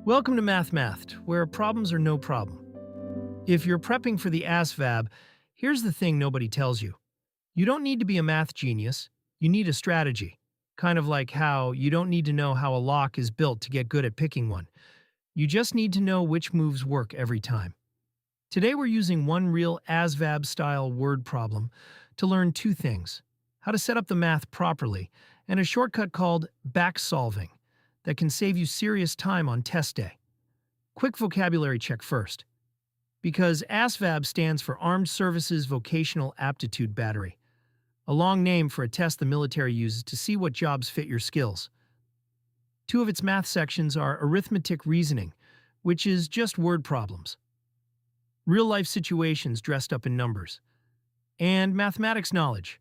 Welcome to Math, where problems are no problem. If you're prepping for the ASVAB, here's the thing nobody tells you. You don't need to be a math genius, you need a strategy. Kind of like how you don't need to know how a lock is built to get good at picking one. You just need to know which moves work every time. Today we're using one real ASVAB-style word problem to learn two things: how to set up the math properly, and a shortcut called backsolving that can save you serious time on test day. Quick vocabulary check first. Because ASVAB stands for Armed Services Vocational Aptitude Battery, a long name for a test the military uses to see what jobs fit your skills. Two of its math sections are arithmetic reasoning, which is just word problems, real-life situations dressed up in numbers, and mathematics knowledge,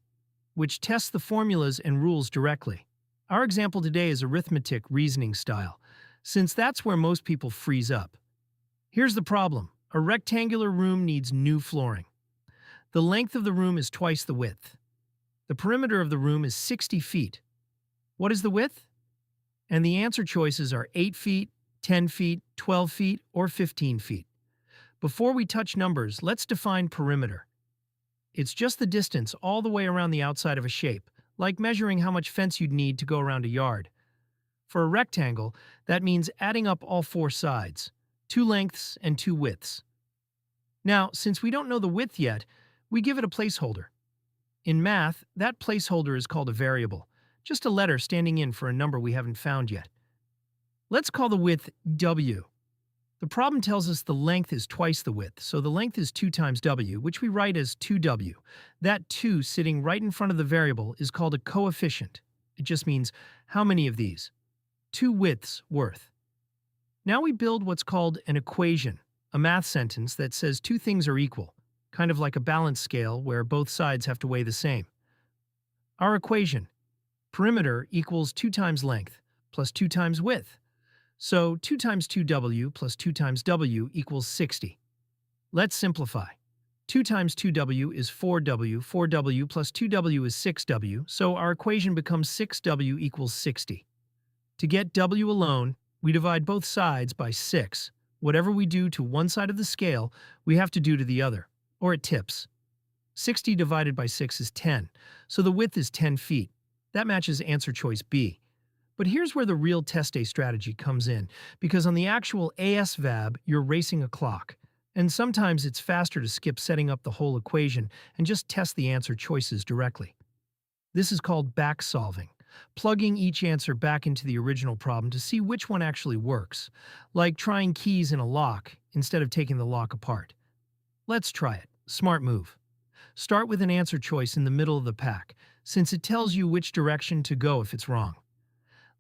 which tests the formulas and rules directly. Our example today is arithmetic reasoning style, since that's where most people freeze up. Here's the problem. A rectangular room needs new flooring. The length of the room is twice the width. The perimeter of the room is 60 feet. What is the width? And the answer choices are 8 feet, 10 feet, 12 feet, or 15 feet. Before we touch numbers, let's define perimeter. It's just the distance all the way around the outside of a shape, like measuring how much fence you'd need to go around a yard. For a rectangle, that means adding up all four sides, 2 lengths and 2 widths. Now, since we don't know the width yet, we give it a placeholder. In math, that placeholder is called a variable, just a letter standing in for a number we haven't found yet. Let's call the width W. The problem tells us the length is twice the width, so the length is 2 times W, which we write as 2W. That 2 sitting right in front of the variable is called a coefficient. It just means how many of these? 2 widths worth. Now we build what's called an equation, a math sentence that says two things are equal, kind of like a balance scale where both sides have to weigh the same. Our equation: perimeter equals 2 times length plus 2 times width. So 2 times 2W plus 2 times W equals 60. Let's simplify. 2 times 2W is 4W, 4W plus 2W is 6W, so our equation becomes 6W equals 60. To get W alone, we divide both sides by 6. Whatever we do to one side of the scale, we have to do to the other, or it tips. 60 divided by 6 is 10, so the width is 10 feet. That matches answer choice B. But here's where the real test day strategy comes in, because on the actual ASVAB, you're racing a clock. And sometimes it's faster to skip setting up the whole equation and just test the answer choices directly. This is called backsolving, plugging each answer back into the original problem to see which one actually works, like trying keys in a lock instead of taking the lock apart. Let's try it. Smart move. Start with an answer choice in the middle of the pack, since it tells you which direction to go if it's wrong.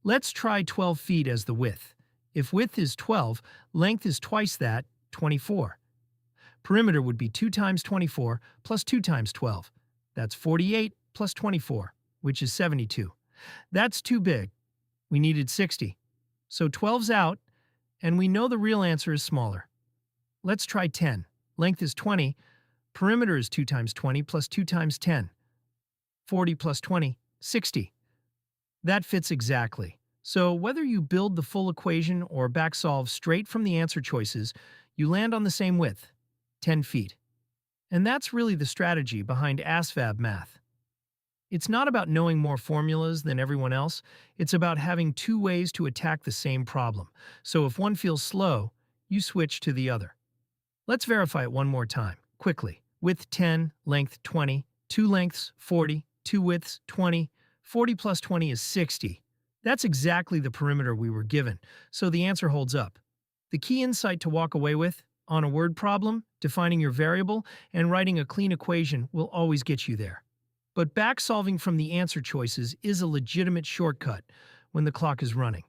Let's try 12 feet as the width. If width is 12, length is twice that, 24. Perimeter would be 2 times 24 plus 2 times 12. That's 48 plus 24, which is 72. That's too big. We needed 60. So 12's out, and we know the real answer is smaller. Let's try 10. Length is 20. Perimeter is 2 times 20 plus 2 times 10. 40 plus 20, 60. That fits exactly. So whether you build the full equation or backsolve straight from the answer choices, you land on the same width, 10 feet. And that's really the strategy behind ASVAB math. It's not about knowing more formulas than everyone else, it's about having two ways to attack the same problem. So if one feels slow, you switch to the other. Let's verify it one more time, quickly. Width 10, length 20, 2 lengths 40, 2 widths 20, 40 plus 20 is 60. That's exactly the perimeter we were given, so the answer holds up. The key insight to walk away with, on a word problem, defining your variable, and writing a clean equation will always get you there. But backsolving from the answer choices is a legitimate shortcut when the clock is running.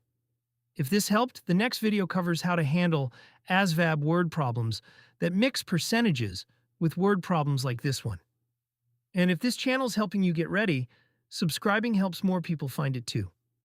If this helped, the next video covers how to handle ASVAB word problems that mix percentages with word problems like this one. And if this channel is helping you get ready, subscribing helps more people find it too.